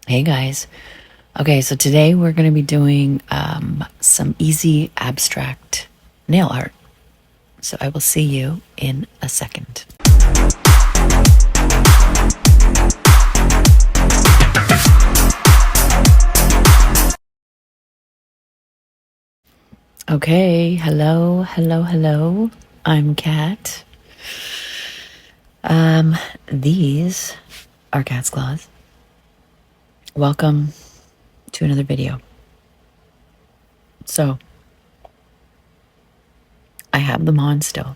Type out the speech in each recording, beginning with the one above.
Hey guys. Okay, so today we're going to be doing some easy abstract nail art. So I will see you in a second. Okay, hello. I'm Kat. These are Kat's claws. Welcome to another video. So, I have them on still.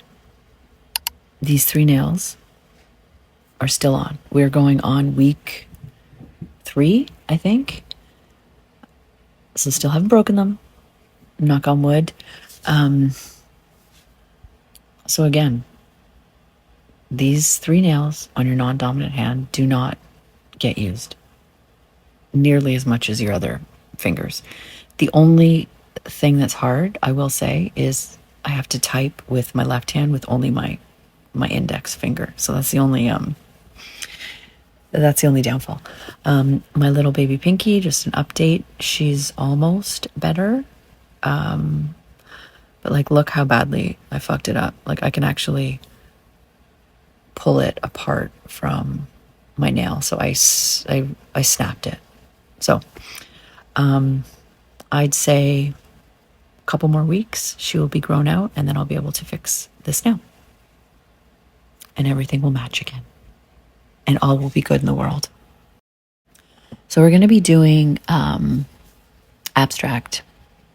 These 3 nails are still on. We're going on week 3, I think. So still haven't broken them. Knock on wood. So again, these 3 nails on your non-dominant hand do not get used nearly as much as your other fingers. The only thing that's hard, I will say, is I have to type with my left hand with only my index finger. So that's the only downfall. My little baby Pinky, just an update, she's almost better. But like, look how badly I fucked it up. Like, I can actually pull it apart from my nail. So I snapped it. So, I'd say a couple more weeks, she will be grown out, and then I'll be able to fix this nail. And everything will match again. And all will be good in the world. So we're going to be doing abstract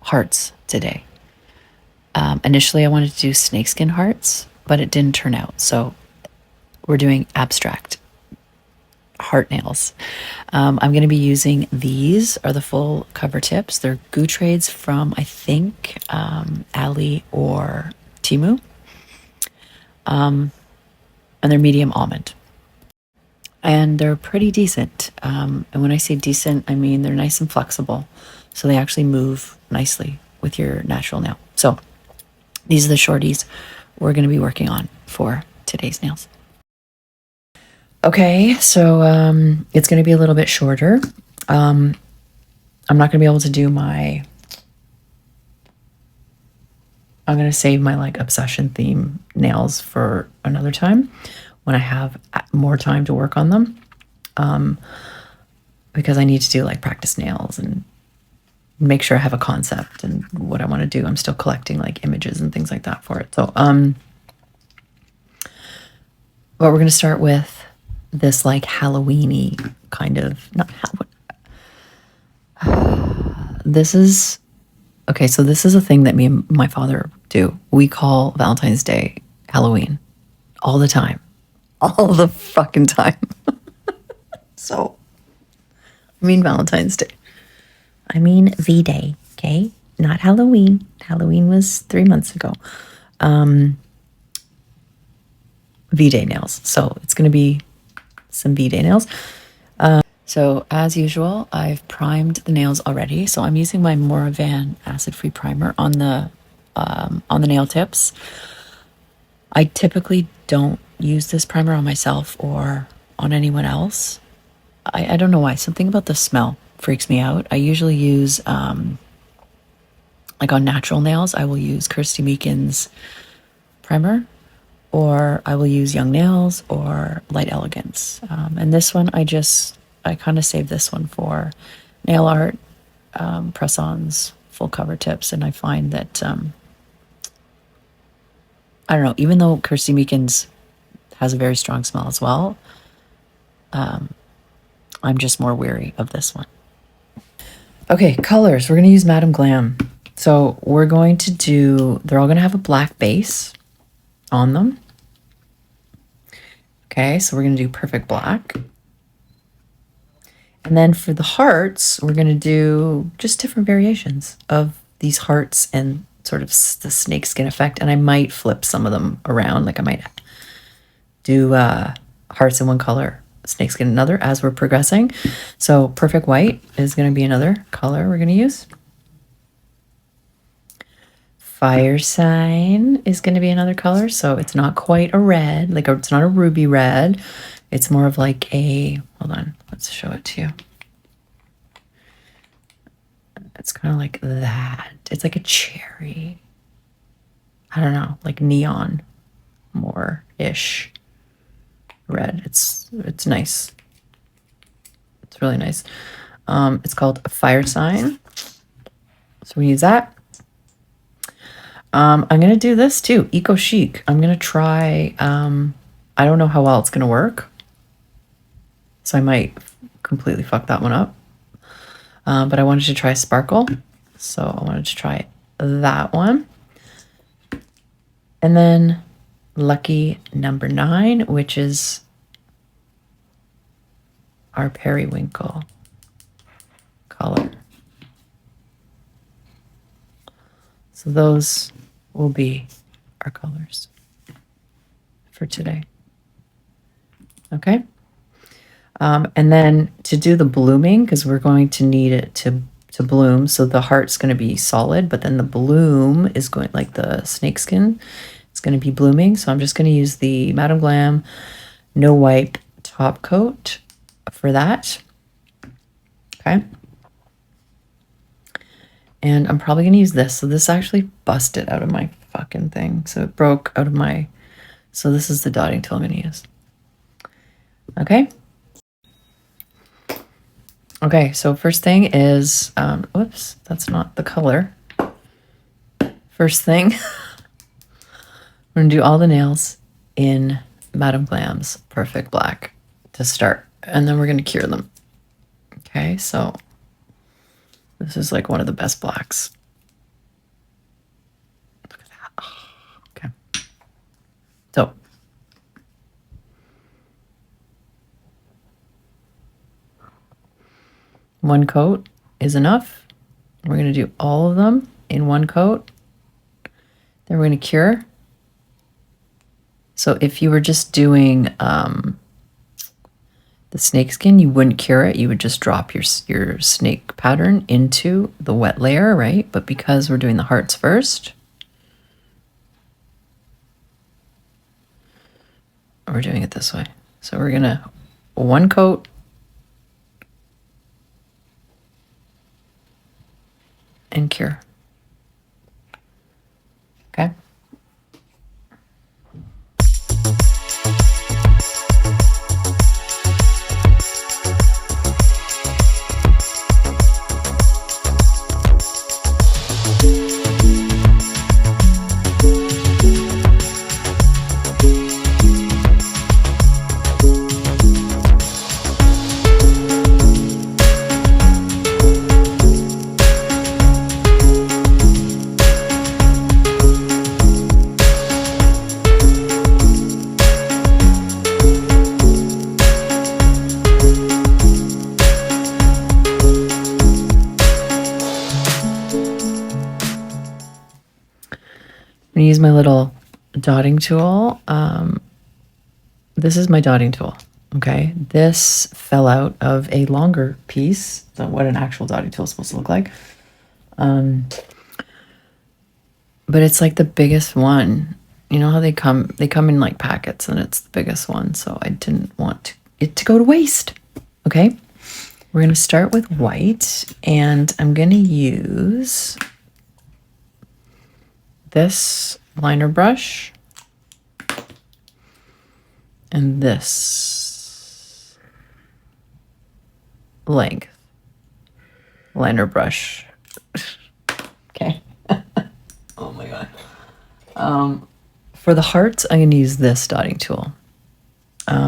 hearts today. Initially, I wanted to do snakeskin hearts, but it didn't turn out. So we're doing abstract heart nails. I'm going to be using these are the full cover tips. They're goo trades from, I think, Ali or Timu. And they're medium almond. And they're pretty decent. And when I say decent, I mean they're nice and flexible. So they actually move nicely with your natural nail. So these are the shorties we're going to be working on for today's nails. Okay, so it's going to be a little bit shorter. I'm not going to be able to do I'm going to save my like obsession theme nails for another time when I have more time to work on them. Because I need to do like practice nails and make sure I have a concept and what I want to do. I'm still collecting like images and things like that for it. So, but we're going to start with this like Halloween-y kind of, not Halloween. This is a thing that me and my father do. We call Valentine's Day Halloween all the time. All the fucking time. So, I mean Valentine's Day. I mean V-Day, okay? Not Halloween. Halloween was 3 months ago. V-Day nails. So it's going to be some V-Day nails. So as usual, I've primed the nails already. So I'm using my Moravan acid-free primer on the nail tips. I typically don't use this primer on myself or on anyone else. I don't know why. Something about the smell freaks me out. I usually use, like on natural nails, I will use Kirsty Meakin's primer, or I will use Young Nails or Light Elegance. And this one, I kind of save this one for nail art, press-ons, full cover tips. And I find that, I don't know, even though Kirsty Meakin's has a very strong smell as well, I'm just more wary of this one. Okay, colors. We're going to use Madame Glam. So we're going to they're all going to have a black base on them. Okay, so we're going to do Perfect Black. And then for the hearts, we're going to do just different variations of these hearts and sort of the snakeskin effect. And I might flip some of them around. Like I might do hearts in one color, snakeskin another as we're progressing. So Perfect White is going to be another color we're going to use. Fire Sign is going to be another color. So it's not quite a red, like it's not a ruby red. It's more of like hold on, let's show it to you. It's kind of like that. It's like a cherry. I don't know, like neon more-ish red. It's nice. It's really nice. It's called a Fire Sign. So we use that. I'm going to do this too, Eco Chic. I'm going to try, I don't know how well it's going to work. So I might completely fuck that one up. But I wanted to try Sparkle. So I wanted to try that one. And then lucky number 9, which is our periwinkle color. So those will be our colors for today. Okay. And then to do the blooming, because we're going to need it to bloom. So the heart's going to be solid, but then the bloom is going, like the snakeskin, it's going to be blooming. So I'm just going to use the Madam Glam No Wipe top coat for that. Okay. And I'm probably going to use this. So this actually busted out of my fucking thing. So it broke out of my, so this is the dotting tool I'm going to use. Okay. Okay, so first thing is, whoops, that's not the color. First thing, we're gonna do all the nails in Madam Glam's Perfect Black to start, and then we're gonna cure them. Okay, so this is like one of the best blacks. Look at that. Oh, okay. So one coat is enough. We're going to do all of them in one coat. Then we're going to cure. So if you were just doing the snakeskin, you wouldn't cure it. You would just drop your snake pattern into the wet layer, right? But because we're doing the hearts first, we're doing it this way. So we're going to one coat, and cure. Okay. I'm gonna use my little dotting tool. This is my dotting tool. Okay, this fell out of a longer piece than what an actual dotting tool is supposed to look like. But it's like the biggest one. You know how they come in like packets, and it's the biggest one. So I didn't want it to go to waste. Okay, we're gonna start with white, and I'm gonna use this liner brush and this length liner brush. Okay. Oh my god. For the hearts, I'm going to use this dotting tool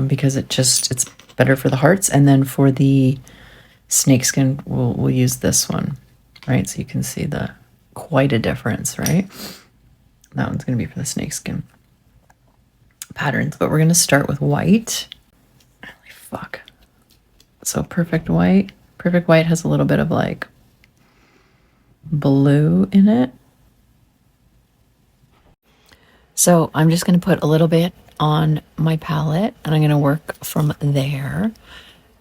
because it's better for the hearts. And then for the snakeskin, we'll use this one, right? So you can see quite a difference, right? That one's going to be for the snakeskin patterns, but we're going to start with white. Holy fuck. So perfect white. Perfect white has a little bit of like blue in it. So I'm just going to put a little bit on my palette, and I'm going to work from there.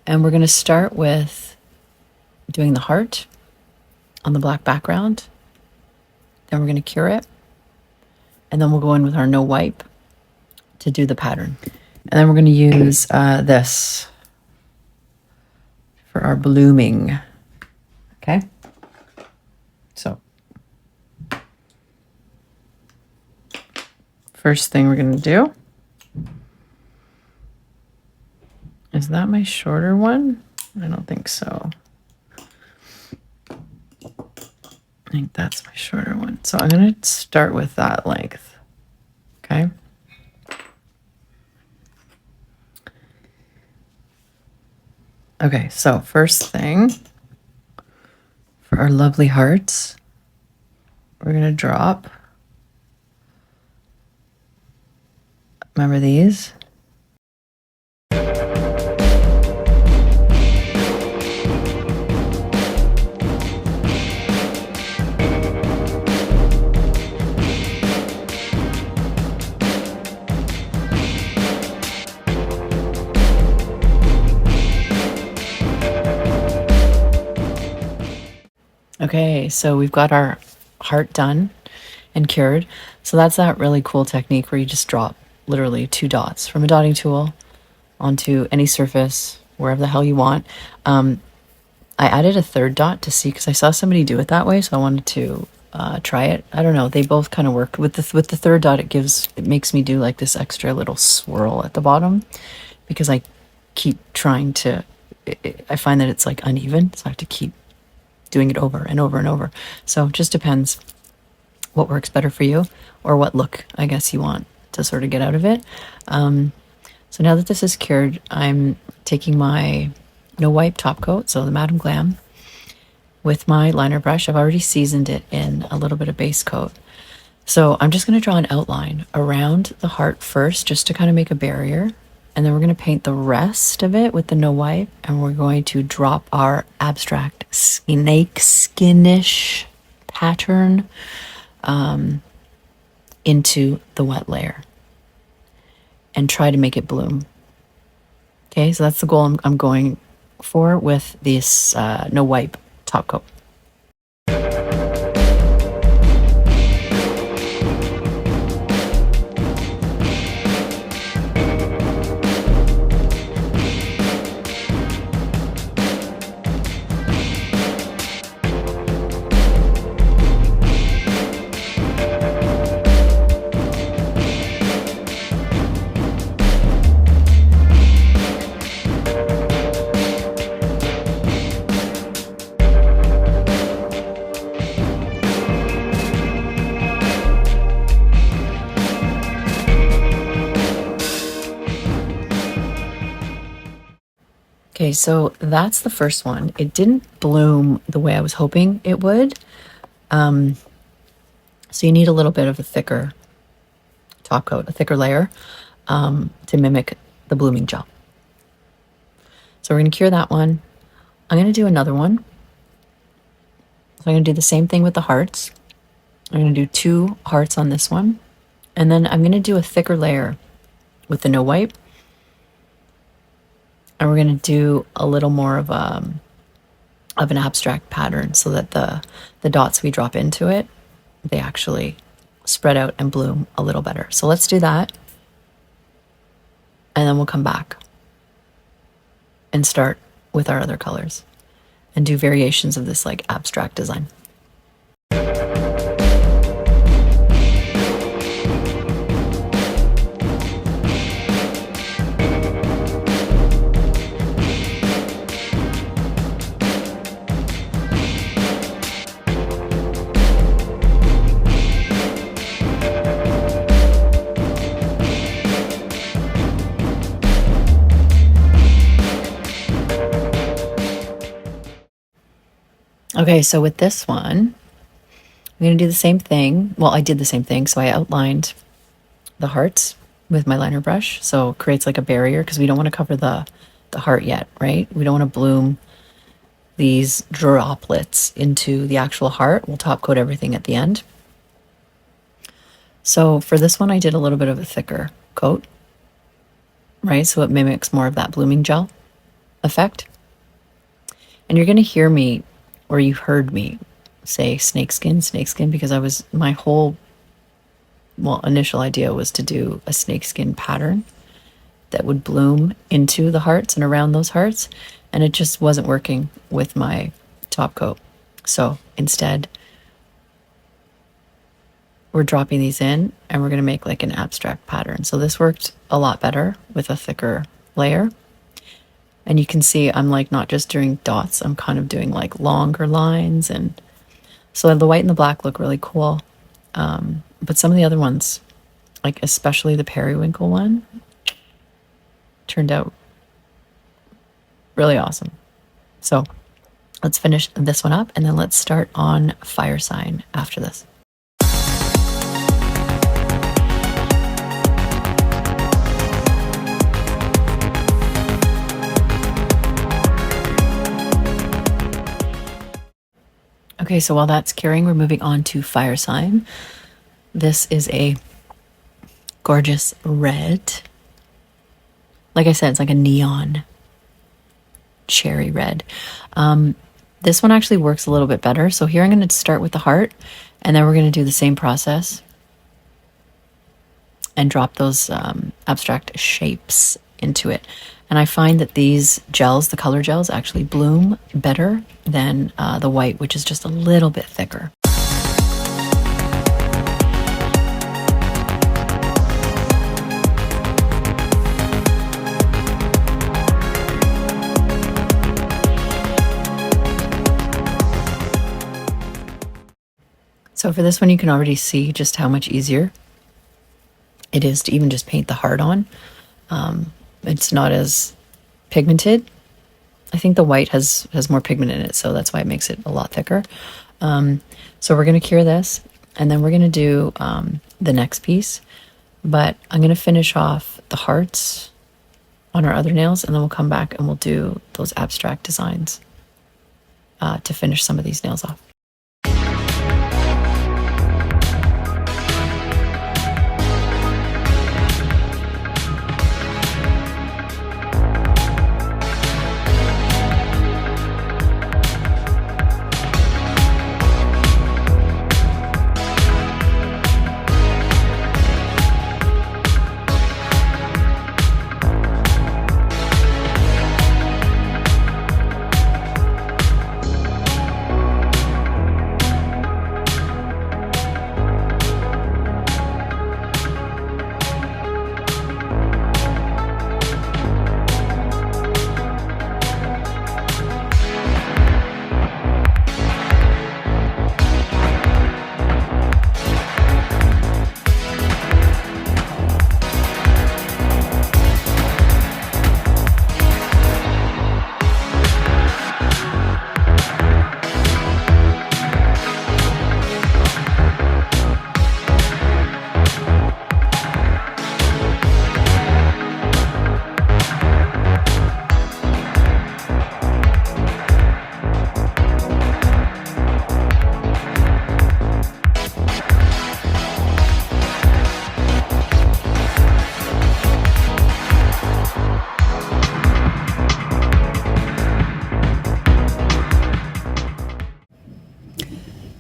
And we're going to start with doing the heart on the black background. Then we're going to cure it. And then we'll go in with our no wipe to do the pattern. And then we're going to use this for our blooming. Okay. first thing we're going to do is that my shorter one? I don't think so. I think that's my shorter one. So I'm going to start with that length. Okay. Okay, so first thing for our lovely hearts, we're going to drop. Remember these? Okay, so we've got our heart done and cured. So that's that really cool technique where you just drop literally 2 dots from a dotting tool onto any surface, wherever the hell you want. I added a 3rd dot to see, because I saw somebody do it that way, so I wanted to try it. I don't know, they both kind of work. With the 3rd dot, it makes me do like this extra little swirl at the bottom, because I keep trying to, I find that it's like uneven, so I have to keep doing it over and over and over. So it just depends what works better for you, or what look, I guess, you want to sort of get out of it. So now that this is cured, I'm taking my no wipe top coat, so the Madam Glam, with my liner brush. I've already seasoned it in a little bit of base coat. So I'm just going to draw an outline around the heart first, just to kind of make a barrier. And then we're going to paint the rest of it with the no wipe, and we're going to drop our abstract snake skinish pattern into the wet layer and try to make it bloom. Okay, so that's the goal I'm going for with this no wipe top coat. Okay, so that's the first one. It didn't bloom the way I was hoping it would. So you need a little bit of a thicker top coat, a thicker layer, to mimic the blooming gel. So we're going to cure that one. I'm going to do another one. So I'm going to do the same thing with the hearts. I'm going to do 2 hearts on this one. And then I'm going to do a thicker layer with the no wipe. And we're going to do a little more of an abstract pattern, so that the dots we drop into it, they actually spread out and bloom a little better. So let's do that. And then we'll come back and start with our other colors and do variations of this like abstract design. Okay, so with this one, I'm going to do the same thing. Well, I did the same thing. So I outlined the hearts with my liner brush. So it creates like a barrier, because we don't want to cover the heart yet, right? We don't want to bloom these droplets into the actual heart. We'll top coat everything at the end. So for this one, I did a little bit of a thicker coat, right? So it mimics more of that blooming gel effect. And you're going to hear me, or you heard me say snakeskin, because my whole, initial idea was to do a snakeskin pattern that would bloom into the hearts and around those hearts. And it just wasn't working with my top coat. So instead, we're dropping these in and we're going to make like an abstract pattern. So this worked a lot better with a thicker layer. And you can see I'm like not just doing dots, I'm kind of doing like longer lines. And so the white and the black look really cool. But some of the other ones, like especially the periwinkle one, turned out really awesome. So let's finish this one up and then let's start on fire sign after this. Okay, so while that's curing, we're moving on to fire sign. This is a gorgeous red. Like I said, it's like a neon cherry red. This one actually works a little bit better. So here I'm going to start with the heart, and then we're going to do the same process and drop those abstract shapes into it. And I find that these gels, the color gels, actually bloom better than the white, which is just a little bit thicker. So for this one, you can already see just how much easier it is to even just paint the heart on. It's not as pigmented. I think the white has more pigment in it, so that's why it makes it a lot thicker. So we're going to cure this, and then we're going to do the next piece. But I'm going to finish off the hearts on our other nails, and then we'll come back and we'll do those abstract designs to finish some of these nails off.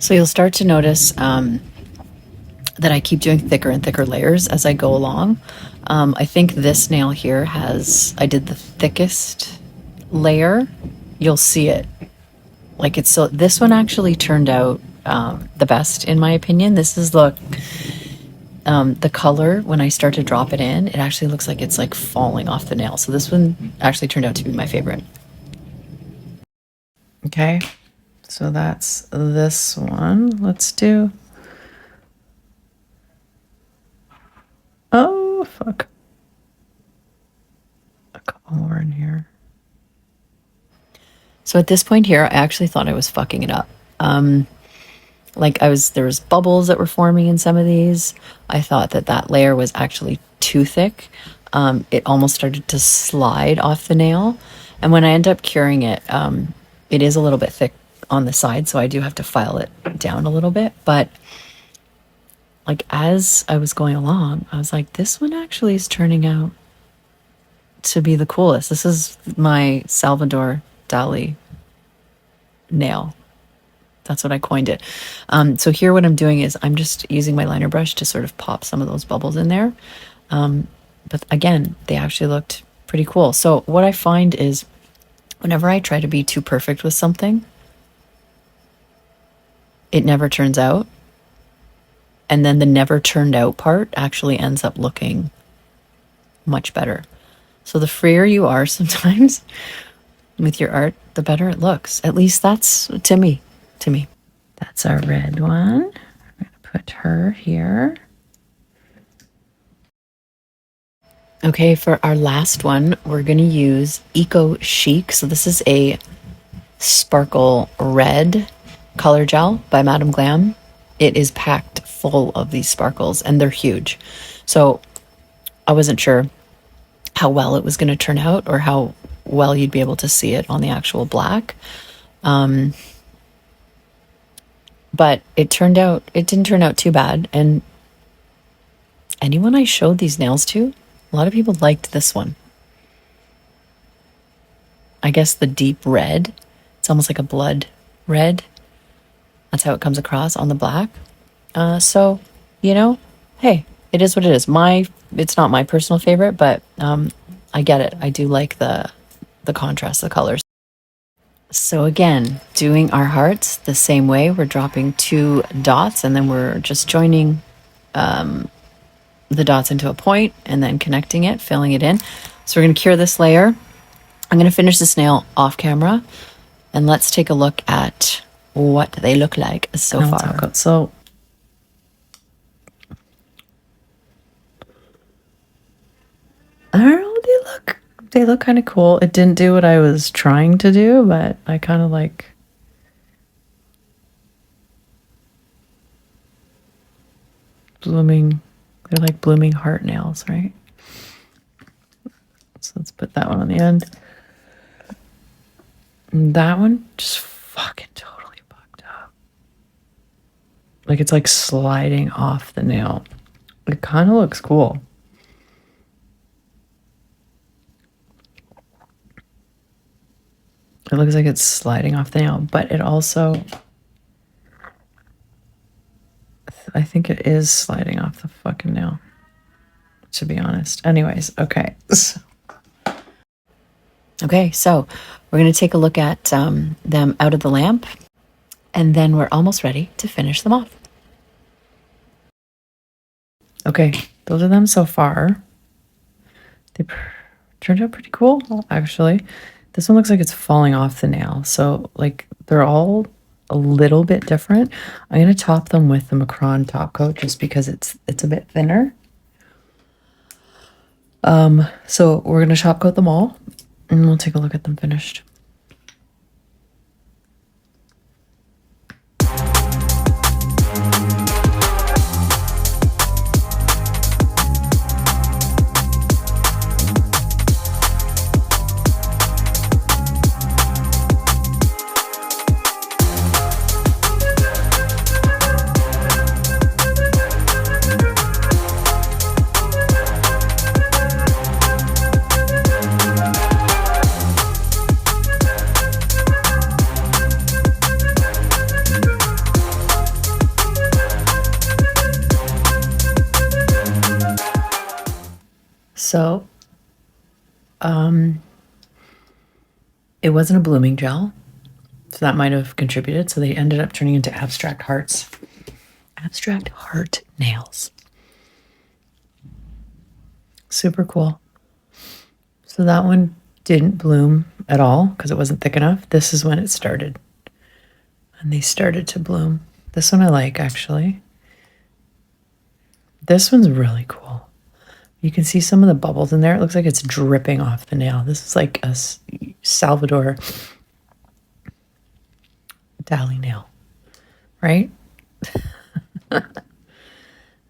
So you'll start to notice that I keep doing thicker and thicker layers as I go along. I think this nail here I did the thickest layer. You'll see it. Like it's so, this one actually turned out the best in my opinion. This is the color, when I start to drop it in, it actually looks like it's like falling off the nail. So this one actually turned out to be my favorite. Okay. So that's this one. Let's do... Oh, fuck. A couple more in here. So at this point here, I actually thought I was fucking it up. There was bubbles that were forming in some of these. I thought that layer was actually too thick. It almost started to slide off the nail. And when I end up curing it, it is a little bit thick on the side, so I do have to file it down a little bit. But like as I was going along, I was like, this one actually is turning out to be the coolest. This is my Salvador Dali nail. That's what I coined it. So here what I'm doing is I'm just using my liner brush to sort of pop some of those bubbles in there. But again, they actually looked pretty cool. So what I find is whenever I try to be too perfect with something, it never turns out. And then the never turned out part actually ends up looking much better. So the freer you are sometimes with your art, the better it looks. At least that's to me. That's our red one. I'm going to put her here. Okay, for our last one, we're going to use Eco Chic. So this is a sparkle red color gel by Madame Glam. It is packed full of these sparkles and they're huge. So I wasn't sure how well it was going to turn out or how well you'd be able to see it on the actual black. But it didn't turn out too bad. And anyone I showed these nails to, a lot of people liked this one. I guess the deep red, it's almost like a blood red. That's how it comes across on the black. So, you know, hey, it is what it is. It's not my personal favorite, but I get it. I do like the contrast, the colors. So again, doing our hearts the same way. We're dropping 2 dots and then we're just joining the dots into a point and then connecting it, filling it in. So we're going to cure this layer. I'm going to finish this nail off camera and let's take a look at what they look like so far. So I don't know, they look kind of cool. It didn't do what I was trying to do, but I kind of like blooming. They're like blooming heart nails, right? So let's put that one on the end. And that one just fucking totally fucked up. Like it's like sliding off the nail. It kind of looks cool. It looks like it's sliding off the nail, but it also, I think it is sliding off the fucking nail, to be honest. Anyways, okay. Okay, so we're going to take a look at them out of the lamp, and then we're almost ready to finish them off. Okay, those are them so far. They turned out pretty cool, actually. This one looks like it's falling off the nail. So like they're all a little bit different. I'm going to top them with the MACRON top coat just because it's a bit thinner. So we're going to top coat them all and we'll take a look at them finished. So, it wasn't a blooming gel, so that might have contributed. So they ended up turning into abstract hearts. Abstract heart nails. Super cool. So that one didn't bloom at all because it wasn't thick enough. This is when it started. And they started to bloom. This one I like, actually. This one's really cool. You can see some of the bubbles in there. It looks like it's dripping off the nail. This is like a Salvador Dali nail, right?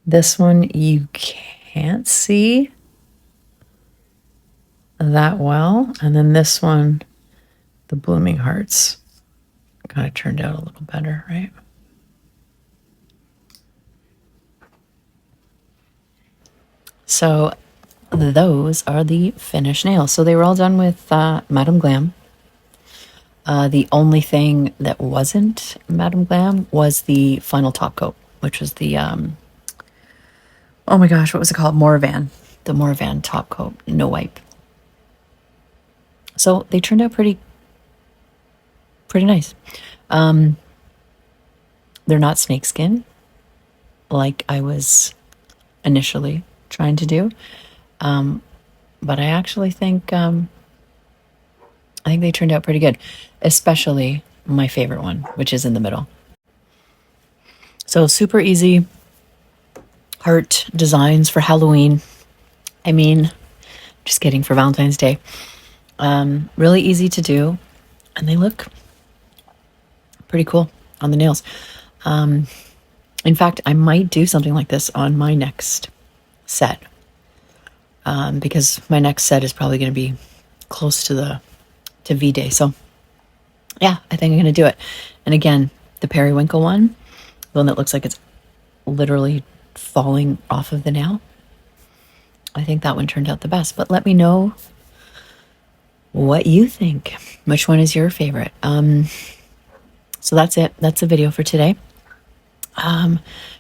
This one you can't see that well. And then this one, the blooming hearts, kind of turned out a little better, right? So those are the finished nails. So they were all done with Madame Glam. The only thing that wasn't Madame Glam was the final top coat, which was the, oh my gosh, what was it called? Moravan. The Moravan top coat, no wipe. So they turned out pretty nice. They're not snakeskin. like I was initially trying to do. But I actually think they turned out pretty good, especially my favorite one, which is in the middle. So super easy heart designs for Halloween. I mean, just kidding, for Valentine's Day. Really easy to do, and they look pretty cool on the nails. In fact, I might do something like this on my next set, because my next set is probably going to be close to V-Day. So yeah, I think I'm going to do it. And again, the periwinkle one, the one that looks like it's literally falling off of the nail, I think that one turned out the best. But let me know what you think. Which one is your favorite? So that's it. That's the video for today.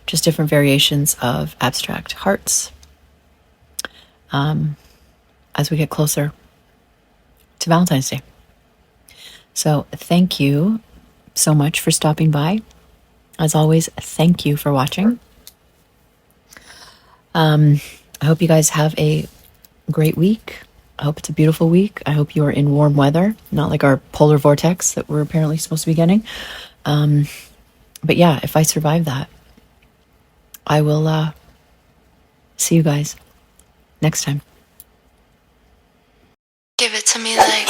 Just different variations of abstract hearts as we get closer to Valentine's Day. So thank you so much for stopping by. As always, thank you for watching. I hope you guys have a great week. I hope it's a beautiful week. I hope you are in warm weather, not like our polar vortex that we're apparently supposed to be getting. But yeah, if I survive that, I will see you guys next time. Give it to me like